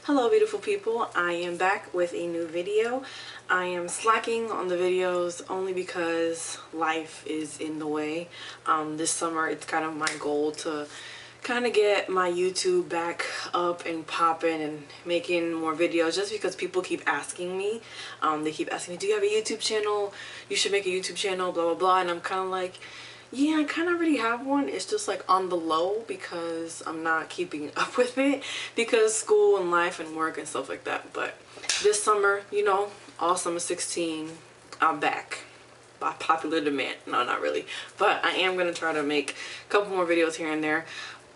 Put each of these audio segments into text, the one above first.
Hello beautiful people, I am back with a new video. I am slacking on the videos only because life is in the way. This summer it's kind of my goal to kind of get my YouTube back up and popping and making more videos, just because people keep asking me. They keep asking me, do you have a YouTube channel? You should make a YouTube channel, blah blah blah, and I'm kind of like, yeah, I kind of already have one. It's just like on the low because I'm not keeping up with it because school and life and work and stuff like that. But this summer, you know, all summer 16, I'm back by popular demand. No, not really, but I am going to try to make a couple more videos here and there.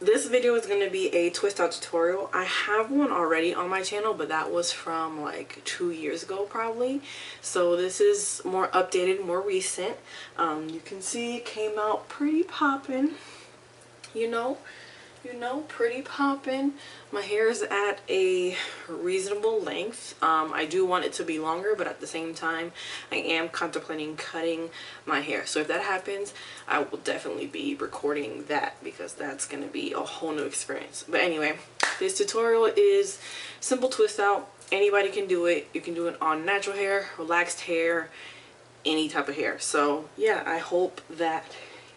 This video is going to be a twist out tutorial. I have one already on my channel, but that was from like 2 years ago probably. So this is more updated, more recent. You can see it came out pretty poppin', you know, pretty poppin'. My hair is at a reasonable length. I do want it to be longer, but at the same time I am contemplating cutting my hair. So if that happens, I will definitely be recording that because that's going to be a whole new experience. But anyway, this tutorial is simple twist out. Anybody can do it. You can do it on natural hair, relaxed hair, any type of hair. So yeah, I hope that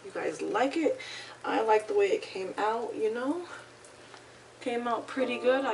you guys like it. I like the way it came out, you know. Came out pretty good.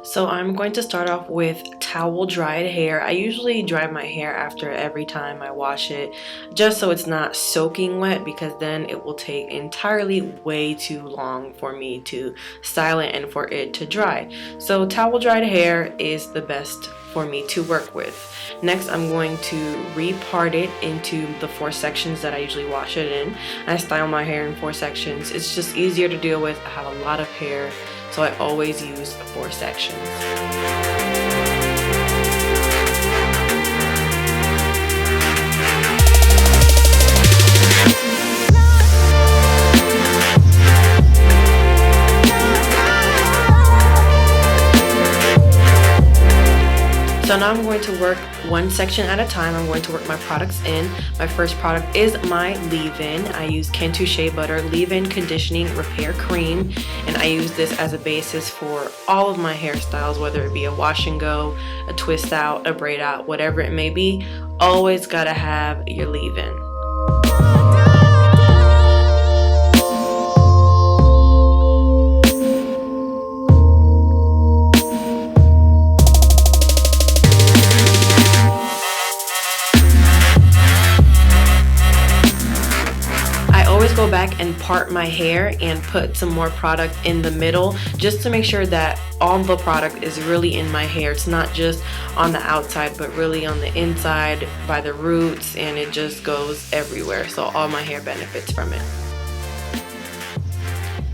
So I'm going to start off with towel dried hair. I usually dry my hair after every time I wash it, just so it's not soaking wet, because then it will take entirely way too long for me to style it and for it to dry. So towel dried hair is the best for me to work with. Next, I'm going to repart it into the 4 sections that I usually wash it in. I style my hair in 4 sections. It's just easier to deal with. I have a lot of hair, so I always use 4 sections. So now I'm going to work 1 section at a time. I'm going to work my products in. My first product is my leave-in. I use Cantu Shea Butter Leave-In Conditioning Repair Cream, and I use this as a basis for all of my hairstyles, whether it be a wash and go, a twist out, a braid out, whatever it may be. Always gotta have your leave-in. Go back and part my hair and put some more product in the middle, just to make sure that all the product is really in my hair. It's not just on the outside, but really on the inside by the roots, and it just goes everywhere, so all my hair benefits from it.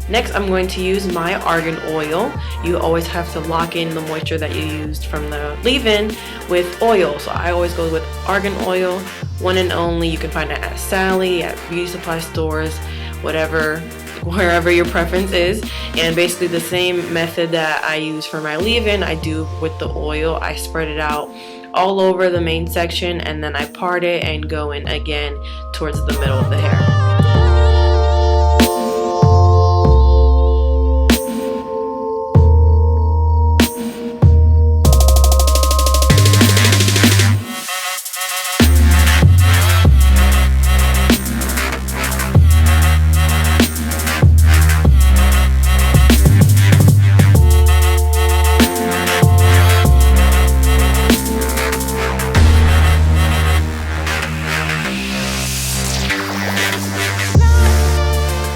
Next, I'm going to use my argan oil. You always have to lock in the moisture that you used from the leave-in with oil. So I always go with argan oil, One and Only. You can find it at Sally, at beauty supply stores, whatever, wherever your preference is. And basically the same method that I use for my leave-in, I do with the oil. I spread it out all over the main section, and then I part it and go in again towards the middle of the hair.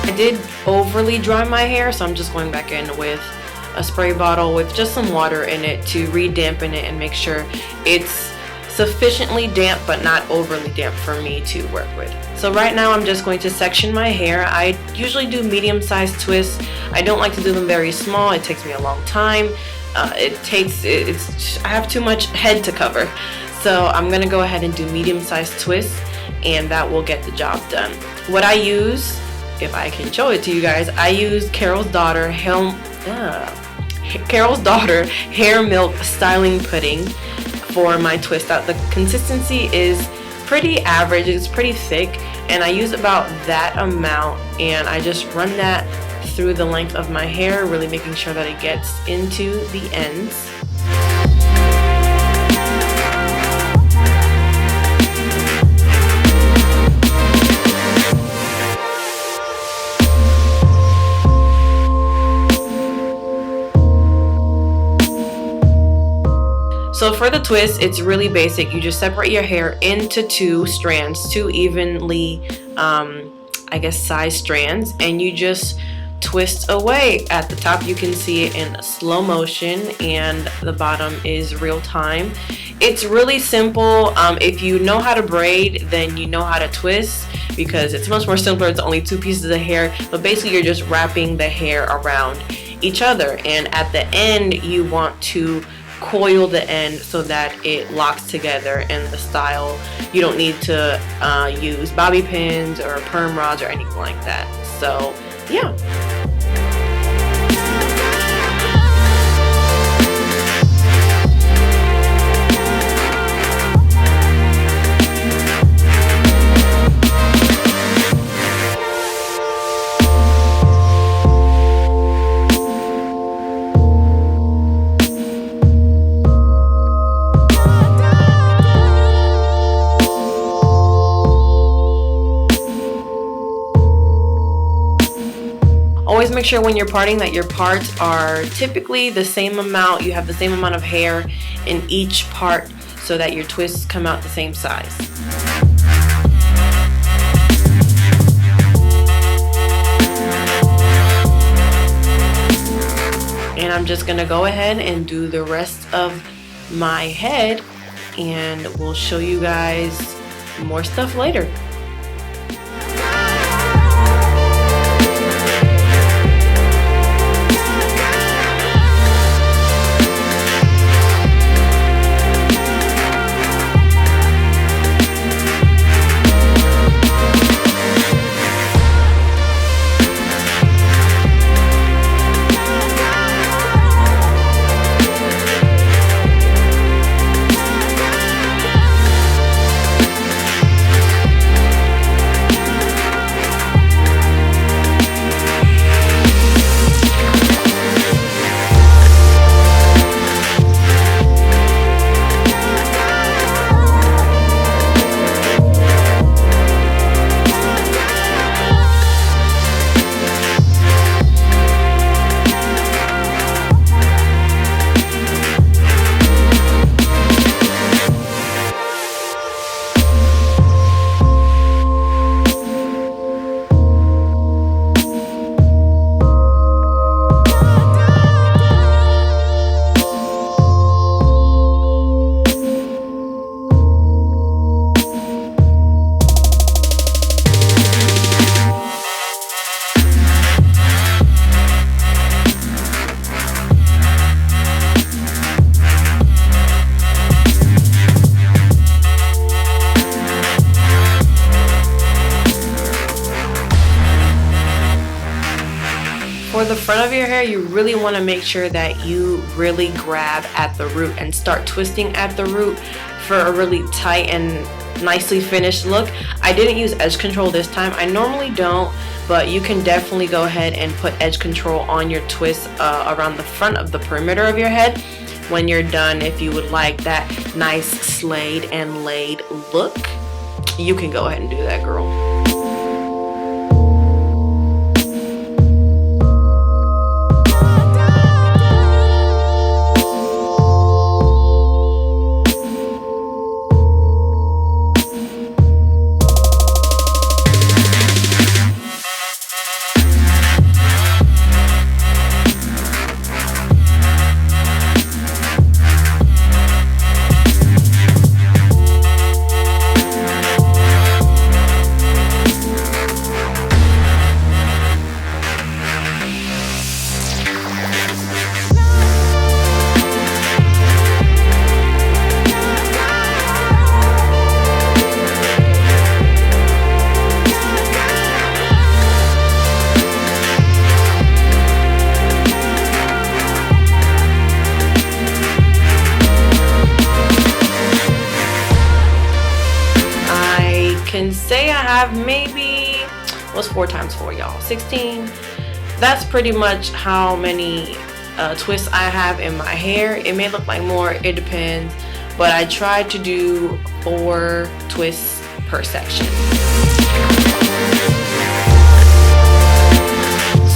I did overly dry my hair, so I'm just going back in with a spray bottle with just some water in it to re-dampen it and make sure it's sufficiently damp but not overly damp for me to work with. So right now I'm just going to section my hair. I usually do medium-sized twists. I don't like to do them very small. It takes me a long time. I have too much head to cover. So I'm gonna go ahead and do medium-sized twists, and that will get the job done. What I use, if I can show it to you guys, I use Carol's Daughter Hair Milk Styling Pudding for my twist out. The consistency is pretty average, it's pretty thick, and I use about that amount, and I just run that through the length of my hair, really making sure that it gets into the ends. So for the twist, it's really basic. You just separate your hair into two strands, two evenly, I guess, sized strands, and you just twist away. At the top, you can see it in slow motion, and the bottom is real time. It's really simple. If you know how to braid, then you know how to twist, because it's much more simpler. It's only two pieces of hair, but basically you're just wrapping the hair around each other, and at the end you want to coil the end so that it locks together in the style. You don't need to use bobby pins or perm rods or anything like that. So yeah. Always make sure when you're parting that your parts are typically the same amount. You have the same amount of hair in each part so that your twists come out the same size. And I'm just gonna go ahead and do the rest of my head, and we'll show you guys more stuff later. For the front of your hair, you really want to make sure that you really grab at the root and start twisting at the root for a really tight and nicely finished look. I didn't use edge control this time. I normally don't, but you can definitely go ahead and put edge control on your twist around the front of the perimeter of your head when you're done. If you would like that nice slayed and laid look, you can go ahead and do that, girl. Can say I have maybe, what's 4 times 4, y'all? 16. that's pretty much how many twists I have in my hair. It may look like more, it depends, but I try to do 4 twists per section.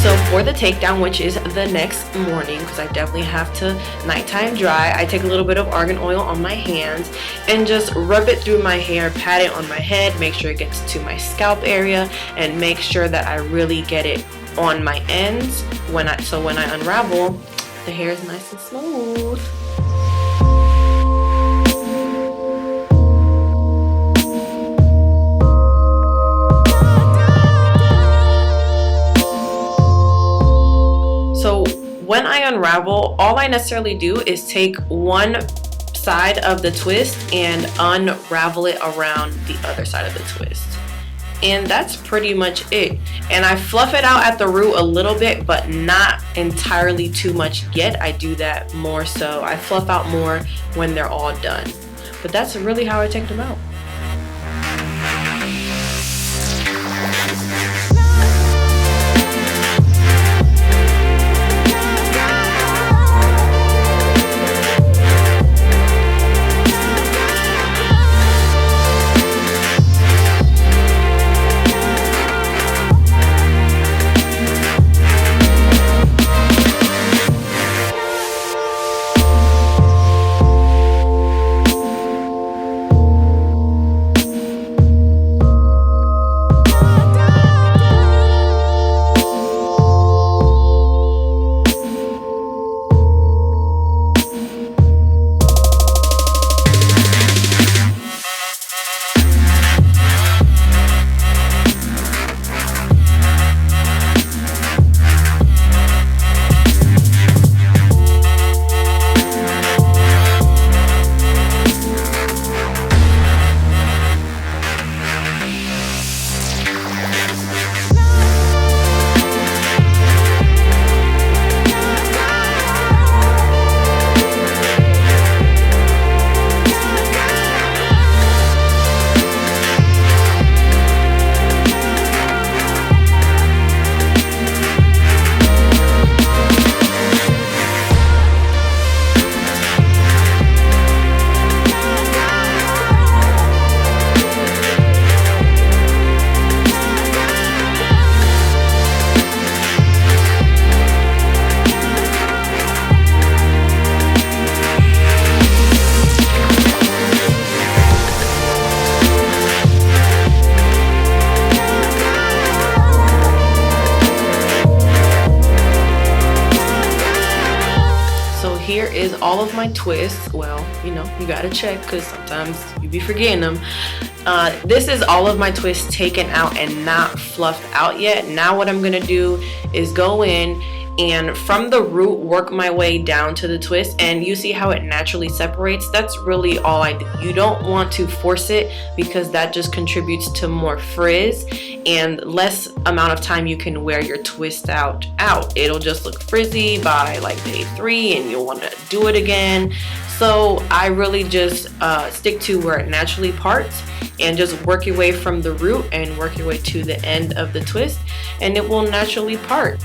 So for the takedown, which is the next morning, because I definitely have to nighttime dry, I take a little bit of argan oil on my hands and just rub it through my hair, pat it on my head, make sure it gets to my scalp area, and make sure that I really get it on my ends so when I unravel, the hair is nice and smooth. So when I unravel, all I necessarily do is take one side of the twist and unravel it around the other side of the twist. And that's pretty much it. And I fluff it out at the root a little bit, but not entirely too much yet. I do that more so. I fluff out more when they're all done. But that's really how I take them out. Here is all of my twists. Well, you know, you gotta check because sometimes you be forgetting them. This is all of my twists taken out and not fluffed out yet. Now what I'm gonna do is go in and from the root work my way down to the twist, and you see how it naturally separates. That's really all I do. You don't want to force it because that just contributes to more frizz and less amount of time you can wear your twist out. It'll just look frizzy by like day 3 and you'll want to do it again. So I really just stick to where it naturally parts and just work your way from the root and work your way to the end of the twist, and it will naturally part.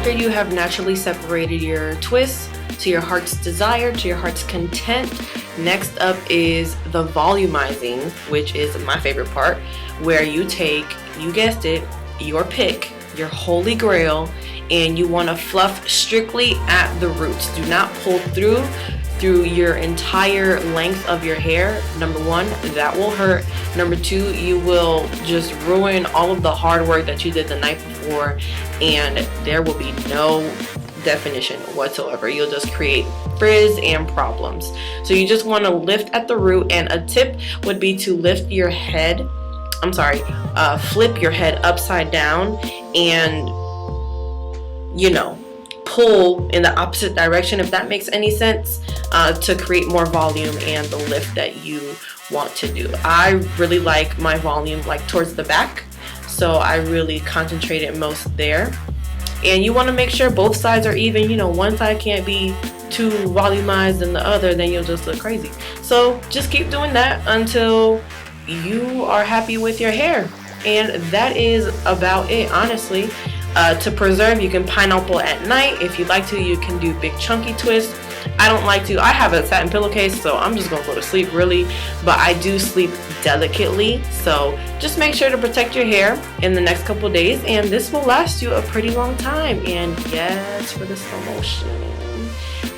after you have naturally separated your twists to your heart's desire, to your heart's content, next up is the volumizing, which is my favorite part, where you take, you guessed it, your pick, your holy grail, and you want to fluff strictly at the roots. Do not pull through your entire length of your hair. Number one, that will hurt. Number two, you will just ruin all of the hard work that you did the night before, and there will be no definition whatsoever. You'll just create frizz and problems. So you just want to lift at the root, and a tip would be to lift your head, flip your head upside down and, you know, pull in the opposite direction, if that makes any sense, to create more volume and the lift that you want to do. I really like my volume like towards the back, so I really concentrate it most there. And you want to make sure both sides are even. You know, one side can't be too volumized than the other, then you'll just look crazy. So just keep doing that until you are happy with your hair. And that is about it, honestly. To preserve, you can pineapple at night. If you like to, you can do big chunky twists. I don't like to. I have a satin pillowcase, so I'm just gonna go to sleep really, but I do sleep delicately. So just make sure to protect your hair in the next couple days, and this will last you a pretty long time. And yes, for the slow motion,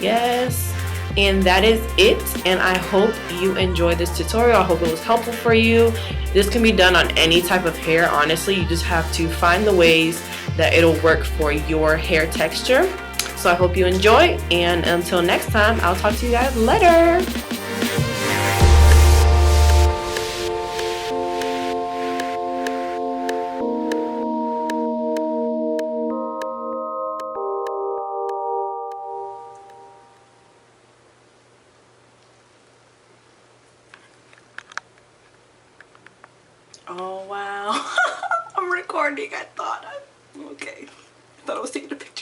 yes. And that is it, and I hope you enjoyed this tutorial. I hope it was helpful for you. This can be done on any type of hair, honestly. You just have to find the ways that it'll work for your hair texture. So I hope you enjoy, and until next time, I'll talk to you guys later. Oh wow. I'm recording. Okay. I thought I was taking a picture.